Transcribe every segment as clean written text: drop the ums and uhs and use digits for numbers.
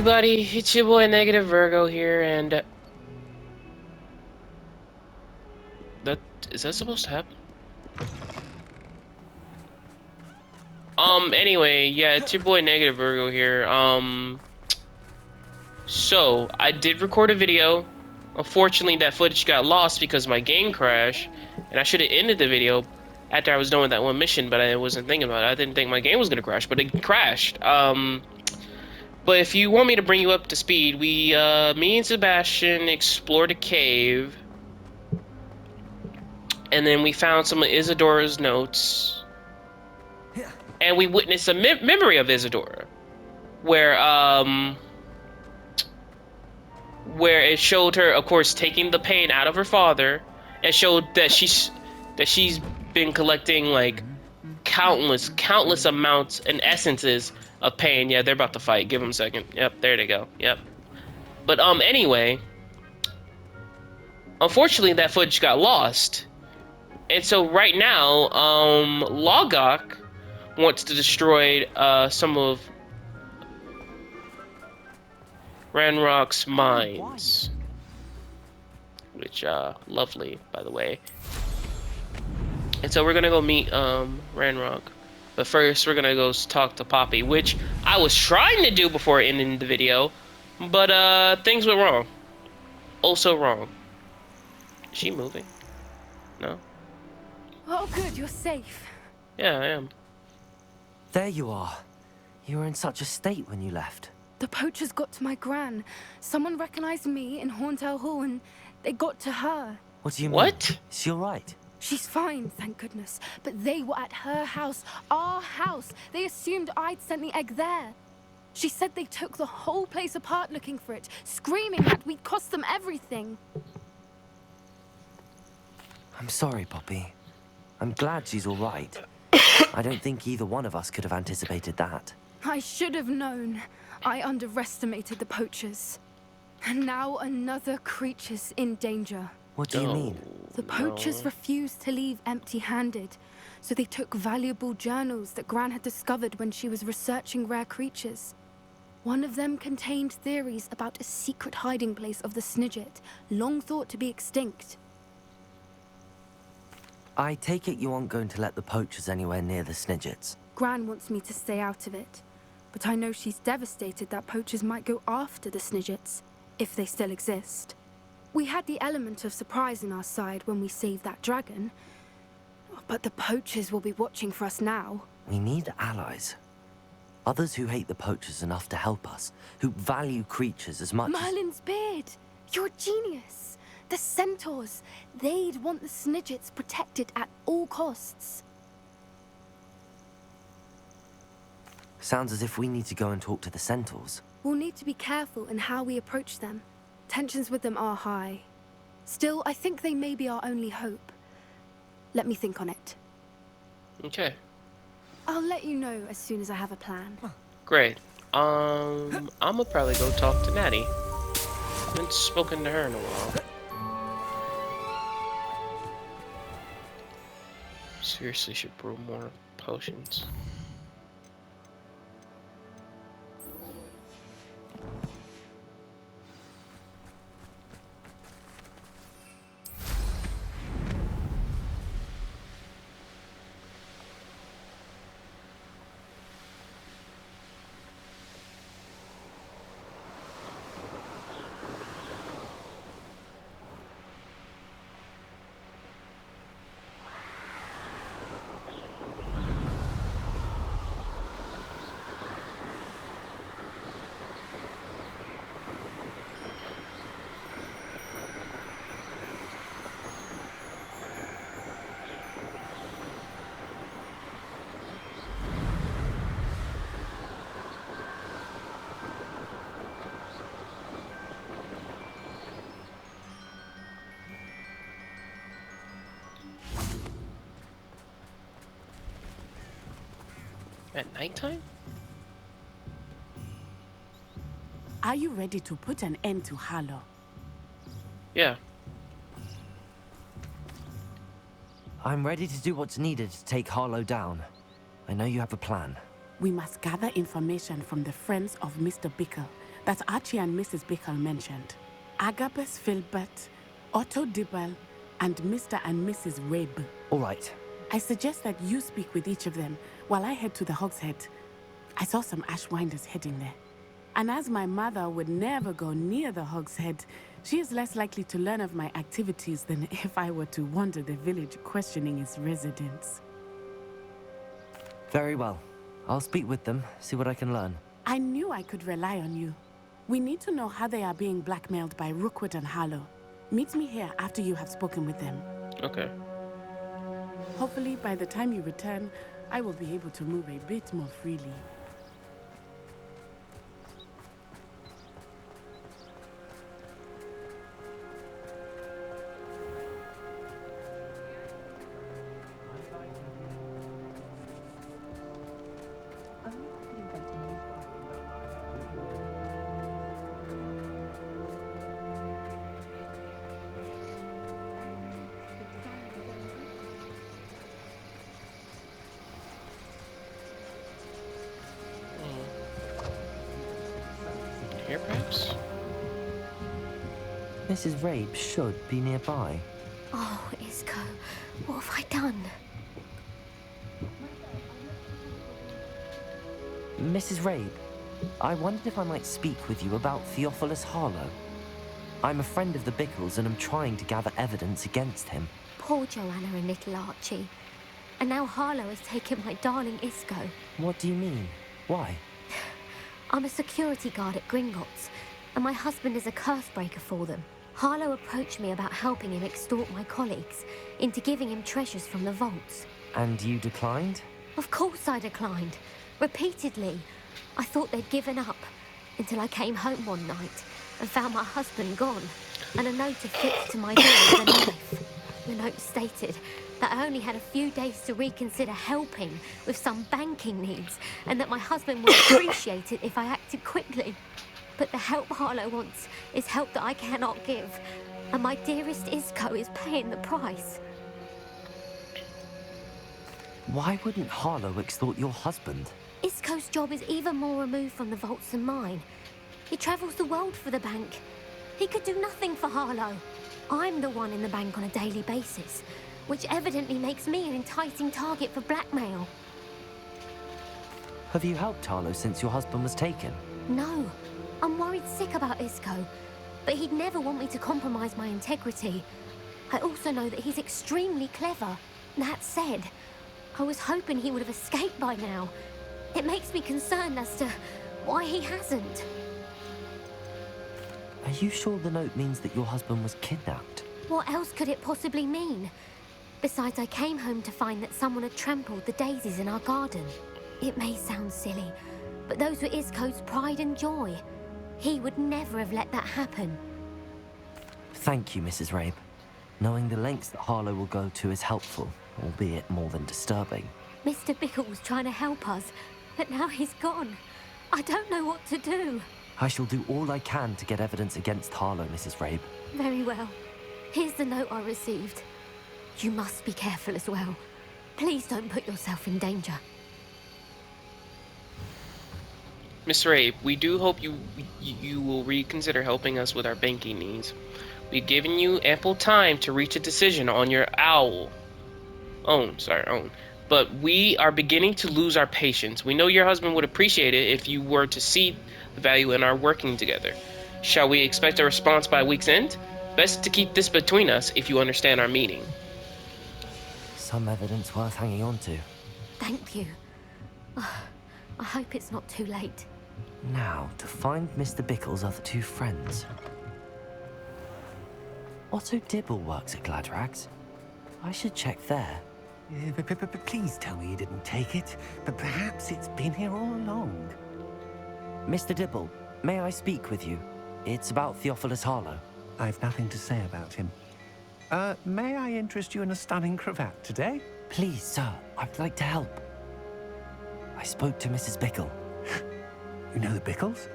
everybody, it's your boy Negative Virgo here, and that is that supposed to happen? Anyway, yeah, it's your boy Negative Virgo here. So I did record a video. Unfortunately, that footage got lost because my game crashed, and I should have ended the video after I was done with that one mission, but I wasn't thinking about it. I didn't think my game was gonna crash, but it crashed. But if you want me to bring you up to speed, me and Sebastian explored a cave. And then we found some of Isadora's notes, and we witnessed a memory of Isadora, where it showed her, of course, taking the pain out of her father. It showed that she's been collecting like countless amounts and essences of pain. Yeah, they're about to fight. Give them a second. Yep, there they go. Yep. But anyway, unfortunately, that footage got lost. And so right now, Logok wants to destroy some of Ranrock's mines. Which, lovely, by the way. And so we're gonna go meet Ranrock. But first, we're gonna go talk to Poppy, which I was trying to do before ending the video. But, things went wrong. Also wrong. Is she moving? No? Oh, good, you're safe. Yeah, I am. There you are. You were in such a state when you left. The poachers got to my gran. Someone recognized me in Horntail Hall and they got to her. What do you mean? What? Is she all right? She's fine, thank goodness. But they were at her house, our house. They assumed I'd sent the egg there. She said they took the whole place apart looking for it, screaming that we'd cost them everything. I'm sorry, Poppy. I'm glad she's all right. I don't think either one of us could have anticipated that. I should have known. I underestimated the poachers. And now another creature's in danger. What do you mean? The poachers refused to leave empty-handed, so they took valuable journals that Gran had discovered when she was researching rare creatures. One of them contained theories about a secret hiding place of the Snidget, long thought to be extinct. I take it you aren't going to let the poachers anywhere near the Snidgets. Gran wants me to stay out of it, but I know she's devastated that poachers might go after the Snidgets, if they still exist. We had the element of surprise on our side when we saved that dragon, but the poachers will be watching for us now. We need allies. Others who hate the poachers enough to help us, who value creatures as much Merlin's beard! You're a genius! The centaurs, they'd want the Snidgets protected at all costs. Sounds as if we need to go and talk to the centaurs. We'll need to be careful in how we approach them. Tensions with them are high. Still, I think they may be our only hope. Let me think on it. Okay. I'll let you know as soon as I have a plan. Great. I'ma probably go talk to Natty. Haven't spoken to her in a while. Seriously should brew more potions. At nighttime? Are you ready to put an end to Harlow? Yeah. I'm ready to do what's needed to take Harlow down. I know you have a plan. We must gather information from the friends of Mr. Bickle that Archie and Mrs. Bickle mentioned. Agabus Filbert, Otto Dibble, and Mr. and Mrs. Rabe. All right. I suggest that you speak with each of them while I head to the Hogshead. I saw some Ashwinders heading there. And as my mother would never go near the Hogshead, she is less likely to learn of my activities than if I were to wander the village questioning its residents. Very well. I'll speak with them, see what I can learn. I knew I could rely on you. We need to know how they are being blackmailed by Rookwood and Harlow. Meet me here after you have spoken with them. Okay. Hopefully, by the time you return, I will be able to move a bit more freely. Here, perhaps? Mrs. Rabe should be nearby. Oh, Isko, what have I done? Mrs. Rabe, I wondered if I might speak with you about Theophilus Harlow. I'm a friend of the Bickles and am trying to gather evidence against him. Poor Joanna and little Archie. And now Harlow has taken my darling Isko. What do you mean? Why? I'm a security guard at Gringotts, and my husband is a curse breaker for them. Harlow approached me about helping him extort my colleagues into giving him treasures from the vaults. And you declined? Of course I declined. Repeatedly. I thought they'd given up, until I came home one night and found my husband gone, and a note affixed to my door with a knife. The note stated that I only had a few days to reconsider helping with some banking needs, and that my husband would appreciate it if I acted quickly. But the help Harlow wants is help that I cannot give, and my dearest Isko is paying the price. Why wouldn't Harlow extort your husband? Isko's job is even more removed from the vaults than mine. He travels the world for the bank. He could do nothing for Harlow. I'm the one in the bank on a daily basis, which evidently makes me an enticing target for blackmail. Have you helped Harlow since your husband was taken? No, I'm worried sick about Isko, but he'd never want me to compromise my integrity. I also know that he's extremely clever. That said, I was hoping he would have escaped by now. It makes me concerned as to why he hasn't. Are you sure the note means that your husband was kidnapped? What else could it possibly mean? Besides, I came home to find that someone had trampled the daisies in our garden. It may sound silly, but those were Isko's pride and joy. He would never have let that happen. Thank you, Mrs. Rabe. Knowing the lengths that Harlow will go to is helpful, albeit more than disturbing. Mr. Bickle was trying to help us, but now he's gone. I don't know what to do. I shall do all I can to get evidence against Harlow, Mrs. Rabe. Very well. Here's the note I received. You must be careful as well. Please don't put yourself in danger. Miss Rabe, we do hope you will reconsider helping us with our banking needs. We've given you ample time to reach a decision on your own. But we are beginning to lose our patience. We know your husband would appreciate it if you were to see the value in our working together. Shall we expect a response by week's end? Best to keep this between us if you understand our meaning. Some evidence worth hanging on to. Thank you. I hope it's not too late. Now, to find Mr. Bickle's other two friends. Otto Dibble works at Gladrags. I should check there. Please tell me you didn't take it. But perhaps it's been here all along. Mr. Dibble, may I speak with you? It's about Theophilus Harlow. I've nothing to say about him. May I interest you in a stunning cravat today? Please, sir, I'd like to help. I spoke to Mrs. Bickle. You know the Bickles?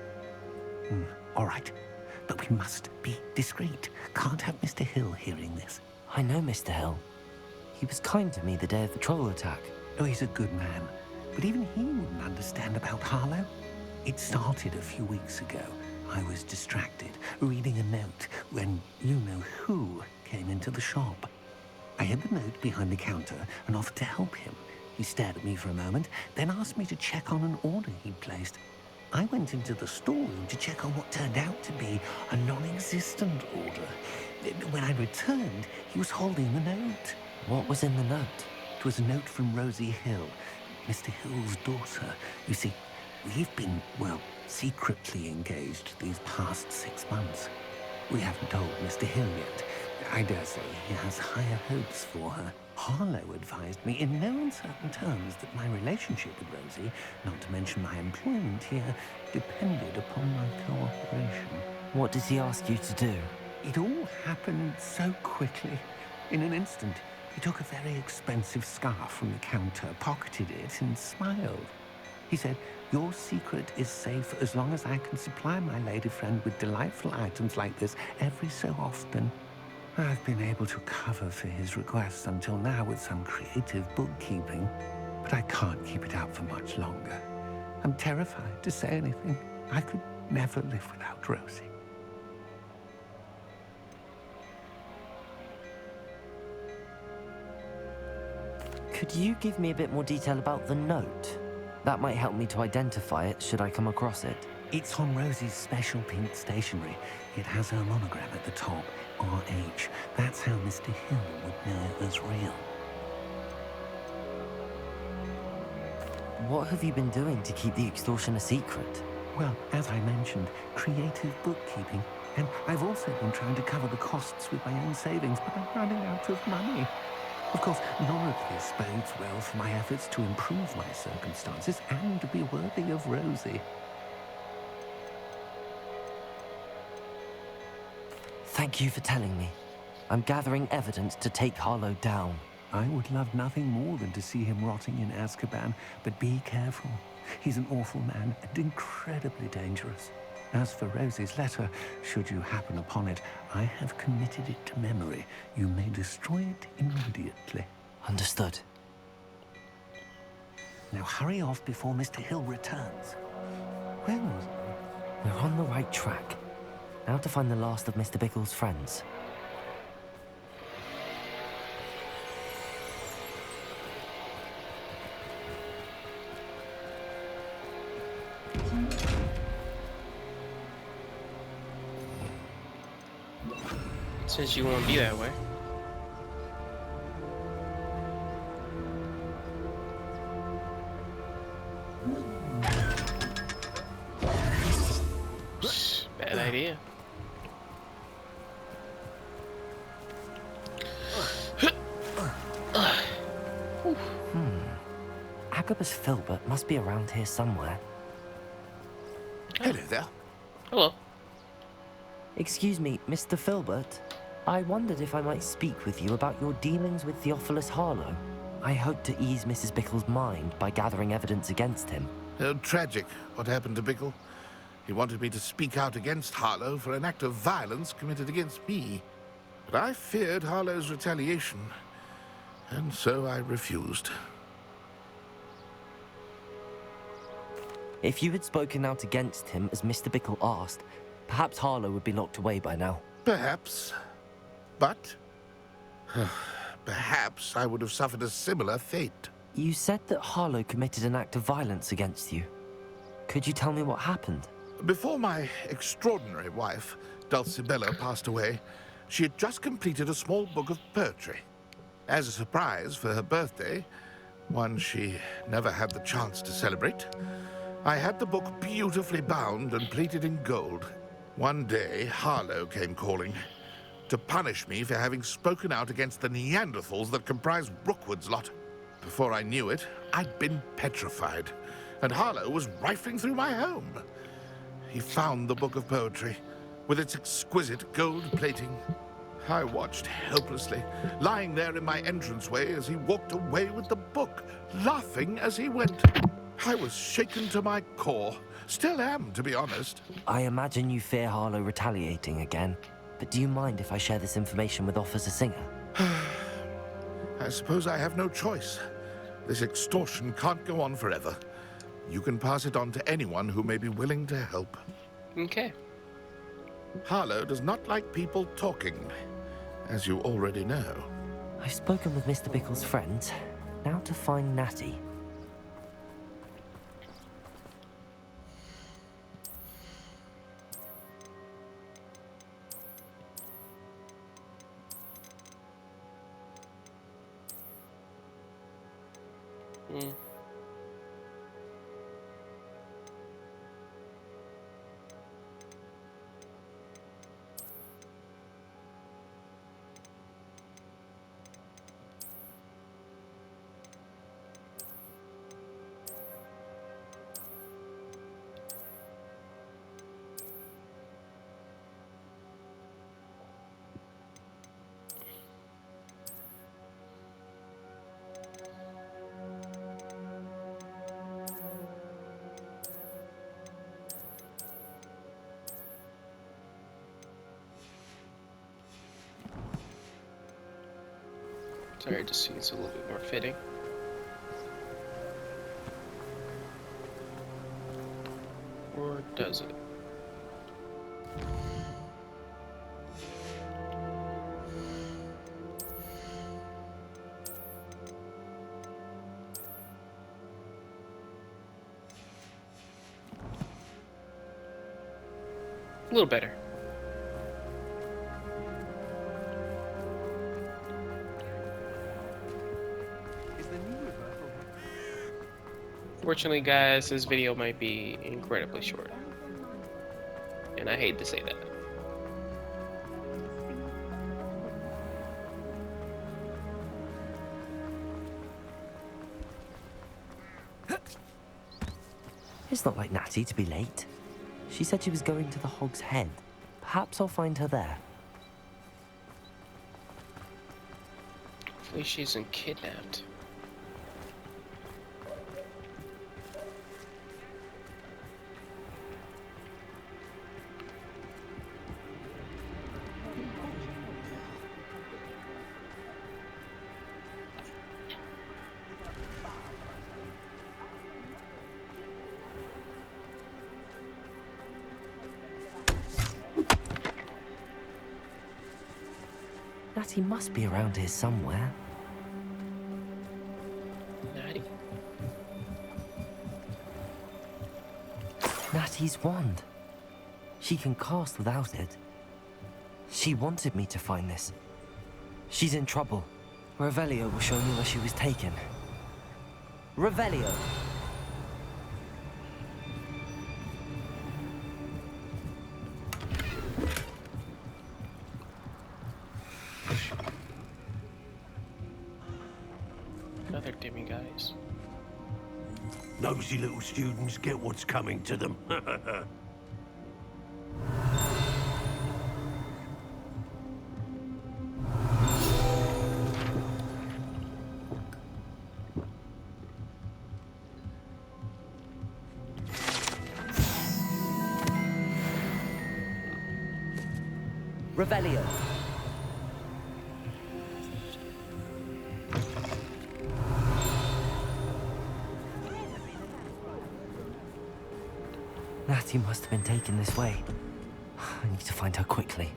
All right. But we must be discreet. Can't have Mr. Hill hearing this. I know Mr. Hill. He was kind to me the day of the troll attack. Oh, he's a good man. But even he wouldn't understand about Harlow. It started a few weeks ago. I was distracted, reading a note, when you-know-who came into the shop. I hid the note behind the counter and offered to help him. He stared at me for a moment, then asked me to check on an order he'd placed. I went into the storeroom to check on what turned out to be a non-existent order. When I returned, he was holding the note. What was in the note? It was a note from Rosie Hill, Mr. Hill's daughter. You see, we've been, well, secretly engaged these past 6 months. We haven't told Mr. Hill yet. I dare say he has higher hopes for her. Harlow advised me in no uncertain terms that my relationship with Rosie, not to mention my employment here, depended upon my cooperation. What did he ask you to do? It all happened so quickly. In an instant, he took a very expensive scarf from the counter, pocketed it, and smiled. He said, "Your secret is safe as long as I can supply my lady friend with delightful items like this every so often." I've been able to cover for his requests until now with some creative bookkeeping, but I can't keep it up for much longer. I'm terrified to say anything. I could never live without Rosie. Could you give me a bit more detail about the note? That might help me to identify it should I come across it. It's on Rosie's special pink stationery. It has her monogram at the top, RH. That's how Mr. Hill would know it was real. What have you been doing to keep the extortion a secret? Well, as I mentioned, creative bookkeeping. And I've also been trying to cover the costs with my own savings, but I'm running out of money. Of course, none of this bodes well for my efforts to improve my circumstances and to be worthy of Rosie. Thank you for telling me. I'm gathering evidence to take Harlow down. I would love nothing more than to see him rotting in Azkaban, but be careful. He's an awful man and incredibly dangerous. As for Rosie's letter, should you happen upon it, I have committed it to memory. You may destroy it immediately. Understood. Now hurry off before Mr. Hill returns. Where was I? We're on the right track. Now to find the last of Mr. Bickle's friends. Since you won't be that way. Bad idea. Agabus Filbert must be around here somewhere. Hello there. Hello. Excuse me, Mr. Filbert. I wondered if I might speak with you about your dealings with Theophilus Harlow. I hope to ease Mrs. Bickle's mind by gathering evidence against him. Tragic what happened to Bickle. He wanted me to speak out against Harlow for an act of violence committed against me. But I feared Harlow's retaliation, and so I refused. If you had spoken out against him as Mr. Bickle asked, perhaps Harlow would be locked away by now. Perhaps. But perhaps I would have suffered a similar fate. You said that Harlow committed an act of violence against you. Could you tell me what happened? Before my extraordinary wife, Dulcibella, passed away, she had just completed a small book of poetry. As a surprise for her birthday, one she never had the chance to celebrate, I had the book beautifully bound and plated in gold. One day, Harlow came calling to punish me for having spoken out against the Neanderthals that comprise Rookwood's lot. Before I knew it, I'd been petrified, and Harlow was rifling through my home. He found the book of poetry, with its exquisite gold plating. I watched helplessly, lying there in my entranceway as he walked away with the book, laughing as he went. I was shaken to my core. Still am, to be honest. I imagine you fear Harlow retaliating again, but do you mind if I share this information with Officer Singer? I suppose I have no choice. This extortion can't go on forever. You can pass it on to anyone who may be willing to help. Okay. Harlow does not like people talking, as you already know. I've spoken with Mr. Bickle's friends. Now to find Natty. Hmm. Sorry, it just seems a little bit more fitting. Or does it? A little better. Fortunately, guys, this video might be incredibly short. And I hate to say that. It's not like Natty to be late. She said she was going to the Hog's Head. Perhaps I'll find her there. Hopefully she isn't kidnapped. Natty must be around here somewhere. Natty. Natty's wand. She can cast without it. She wanted me to find this. She's in trouble. Revelio will show me where she was taken. Revelio! Another demiguise. Nosy little students get what's coming to them. Revelio! Natty must have been taken this way. I need to find her quickly.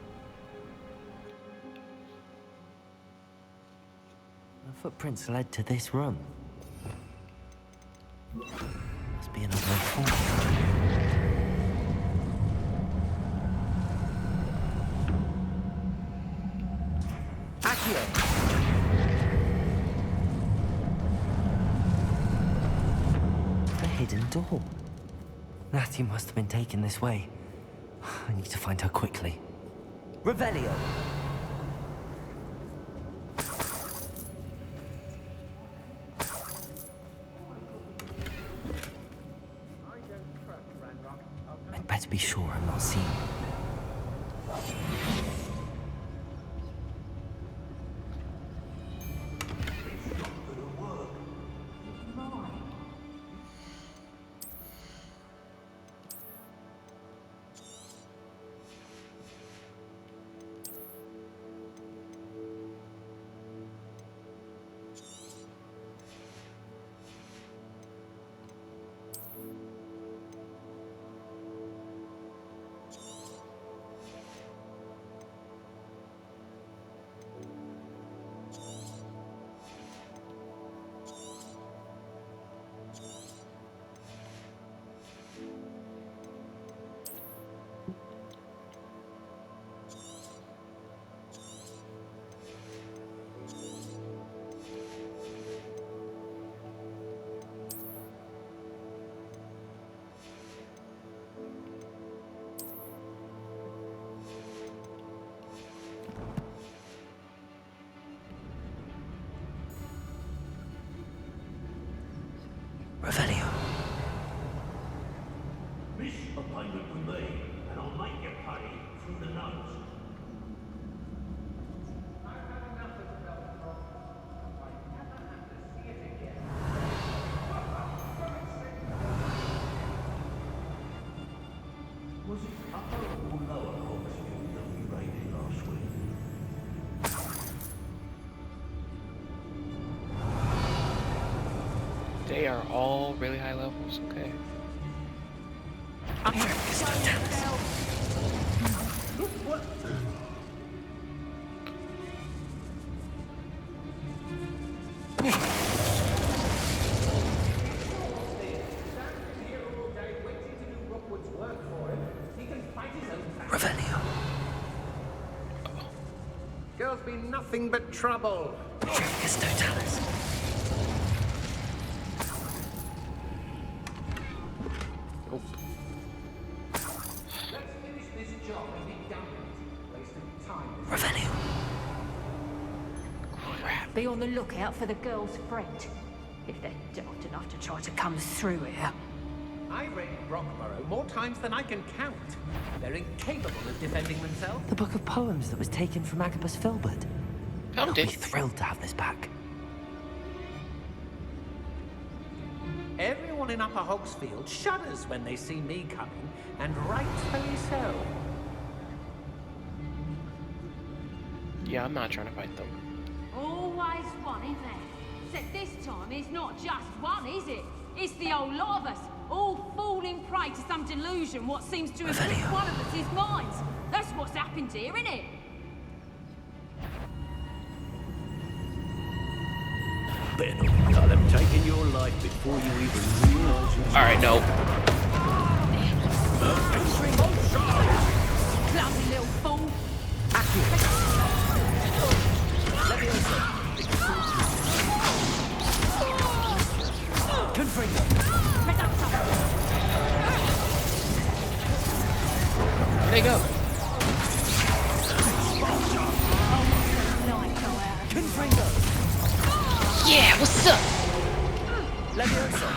The footprints led to this room. Must be another way forward. The hidden door. Natty must have been taken this way. I need to find her quickly. Revelio! I'd better be sure I'm not seen. Revelio. Miss appointment with me, and I'll make you pay through the nose. Was it upper or lower Hogsfield that we raided last week? They are all really high levels, okay. Revelio. Girls be nothing but trouble. Tricus totalis. Let's finish this job and be done with it. Wasting time. Revelio. Be on the lookout for the girl's friend. If they're daft enough to try to come through here. I've raided Brockborough more times than I can count. They're incapable of defending themselves. The book of poems that was taken from Agabus Filbert. Found I'll be it. thrilled to have this back. Everyone in Upper Hogsfield shudders when they see me coming, and rightfully so. Yeah, I'm not trying to fight them. Always one, isn't there? Except this time it's not just one, is it? It's the whole lot of us, all falling prey to some delusion what seems to have gripped one of us' minds. That's what's happened here, isn't it? Better not be got them taking your life before you even realise it's... Alright, no. Clumsy little fool. Where'd they go? Yeah, what's up? Leviosa.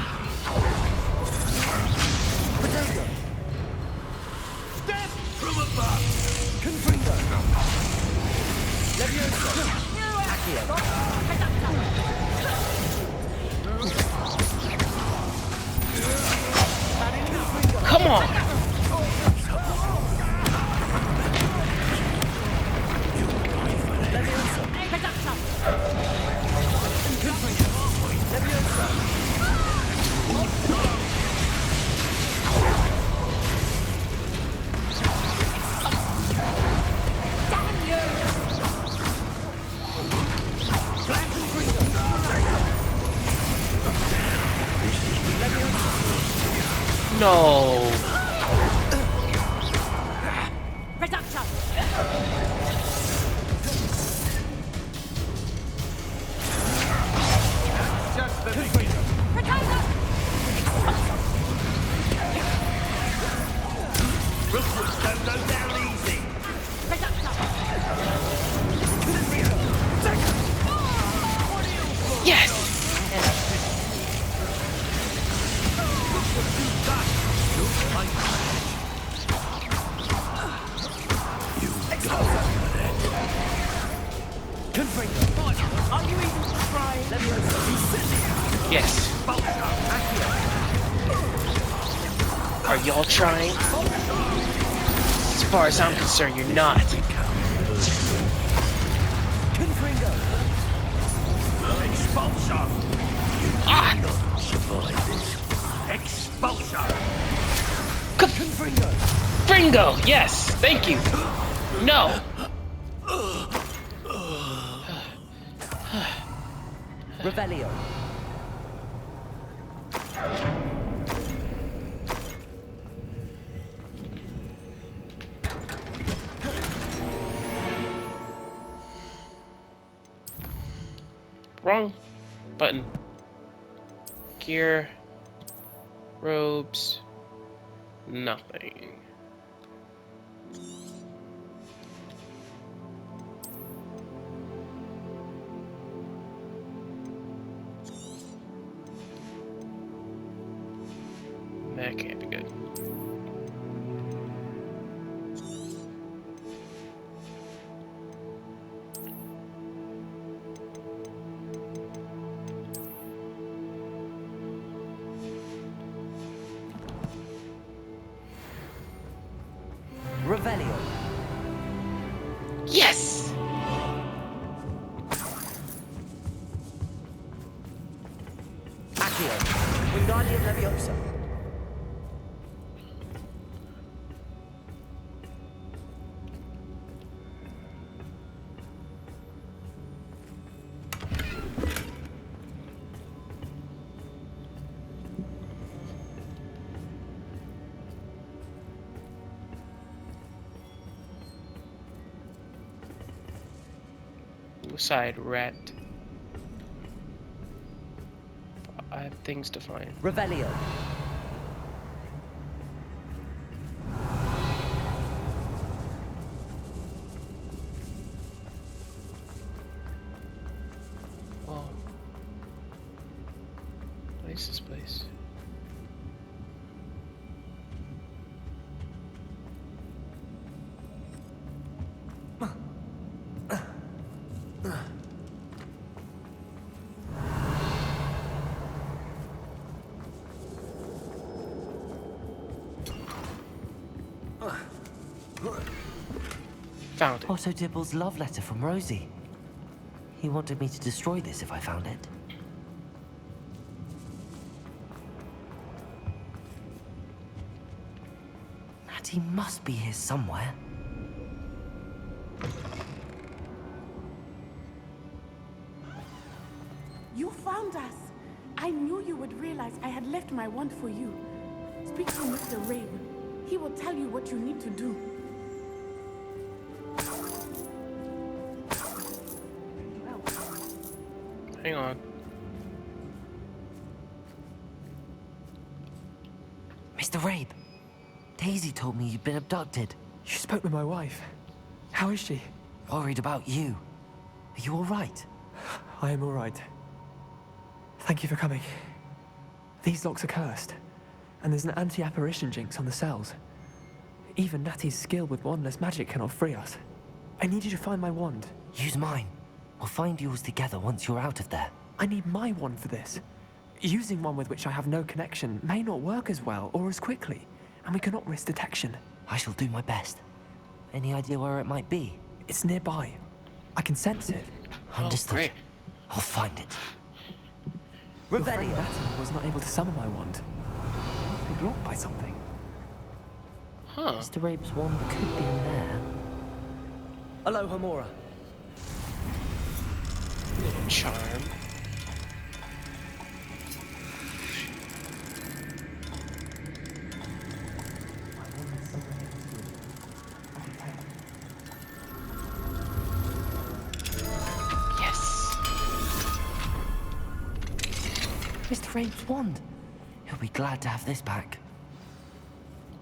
Potato. Step from above! Confringo. Leviosa. Accio. Come on! Leviosa. Confringo. Leviosa. No. Just the beginning. Rookwoods don't go down easy! Yes! Confringo. Are you even trying? Leviosa. Yes. Are y'all trying? As far as I'm concerned, you're not. Confringo. Expulsor! Ah! You cannot survive this. Expulsor! Confringo. Fringo! Yes! Thank you! No! Revelio. Wrong button. Gear. Robes. Nothing. That can't be good. Revelio. Yes! Accio. Wingardium Leviosa. Side rat. I have things to find. Revelio. Oh. What is this place? Found it. Otto Dibble's love letter from Rosie. He wanted me to destroy this if I found it. Natty must be here somewhere. You found us. I knew you would realize I had left my wand for you. Speak to Mr. Rabe. He will tell you what you need to do. Hang on. Mr. Rabe, Daisy told me you'd been abducted. You spoke with my wife. How is she? Worried about you. Are you all right? I am all right. Thank you for coming. These locks are cursed, and there's an anti-apparition jinx on the cells. Even Natty's skill with wandless magic cannot free us. I need you to find my wand. Use mine. We'll find yours together once you're out of there. I need my wand for this. Using one with which I have no connection may not work as well or as quickly, and we cannot risk detection. I shall do my best. Any idea where it might be? It's nearby. I can sense it. Understood. Great. I'll find it. Your friend Natty was not able to summon my wand. It was blocked by something. Huh. Mr. Rabe's wand could be in there. Hello, Hamora. Little charm. Yes. Mr. Rabe's wand. He'll be glad to have this back.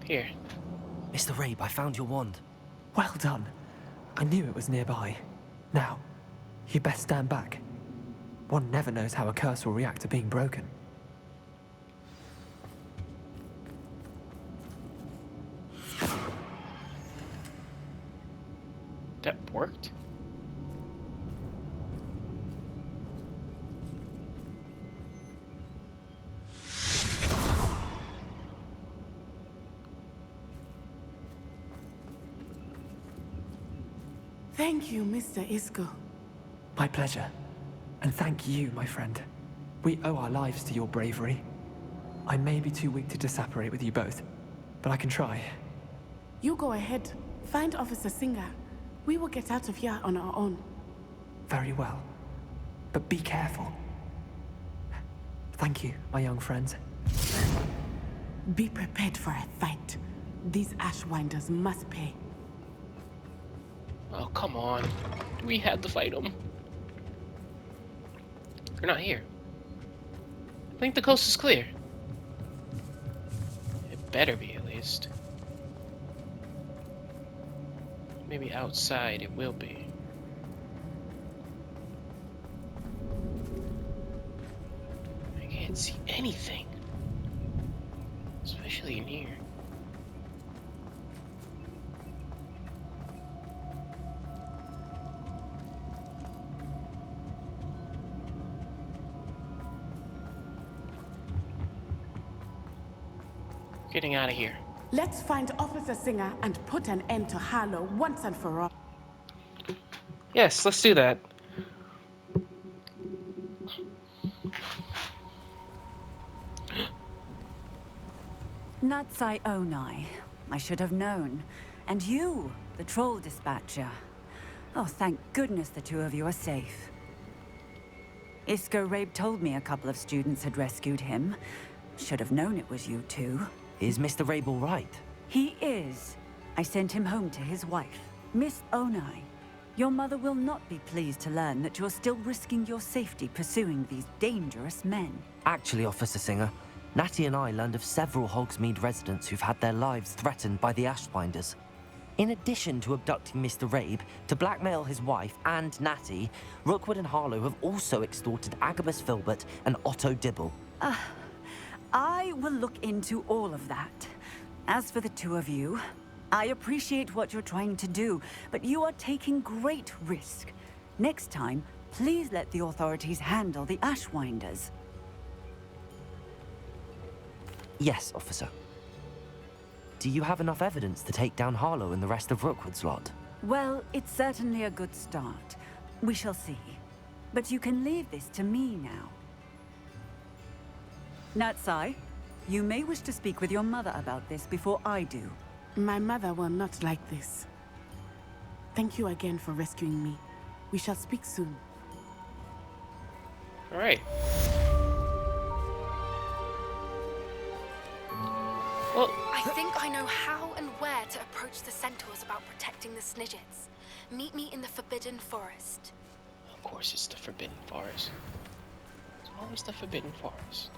Here. Mr. Rabe, I found your wand. Well done. I knew it was nearby. Now, you best stand back. One never knows how a curse will react to being broken. That worked? Thank you, Mr. Isko. My pleasure. And thank you, my friend. We owe our lives to your bravery. I may be too weak to disapparate with you both, but I can try. You go ahead. Find Officer Singer. We will get out of here on our own. Very well. But be careful. Thank you, my young friends. Be prepared for a fight. These Ashwinders must pay. Oh, come on. We had to fight them. They're not here. I think the coast is clear. It better be, at least. Maybe outside it will be. I can't see anything. Especially actually in here? Getting out of here. Let's find Officer Singer and put an end to Harlow once and for all. Yes, let's do that. Natsai Onai. I should have known. And you, the troll dispatcher. Oh, thank goodness the two of you are safe. Isko Rabe told me a couple of students had rescued him. Should have known it was you two. Is Mr. Rabe all right? He is. I sent him home to his wife, Miss Onai. Your mother will not be pleased to learn that you're still risking your safety pursuing these dangerous men. Actually, Officer Singer, Natty and I learned of several Hogsmeade residents who've had their lives threatened by the Ashwinders. In addition to abducting Mr. Rabe to blackmail his wife and Natty, Rookwood and Harlow have also extorted Agabus Filbert and Otto Dibble. I will look into all of that. As for the two of you, I appreciate what you're trying to do, but you are taking great risk. Next time, please let the authorities handle the Ashwinders. Yes, officer. Do you have enough evidence to take down Harlow and the rest of Rookwood's lot? Well, it's certainly a good start. We shall see. But you can leave this to me now. Natsai, you may wish to speak with your mother about this before I do. My mother will not like this. Thank you again for rescuing me. We shall speak soon. All right. Well, I think I know how and where to approach the centaurs about protecting the Snidgets. Meet me in the Forbidden Forest. of course it's the Forbidden Forest. It's always the Forbidden Forest.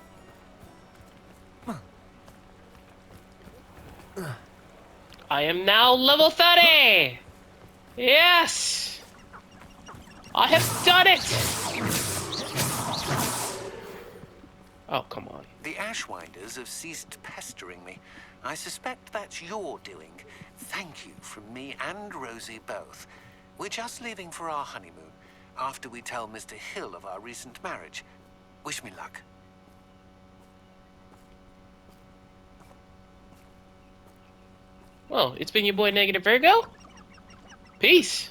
I am now level 30! Yes! I have done it! Oh, come on. The Ashwinders have ceased pestering me. I suspect that's your doing. Thank you from me and Rosie both. We're just leaving for our honeymoon, after we tell Mr. Hill of our recent marriage. Wish me luck. Well, it's been your boy Negative Virgo. Peace.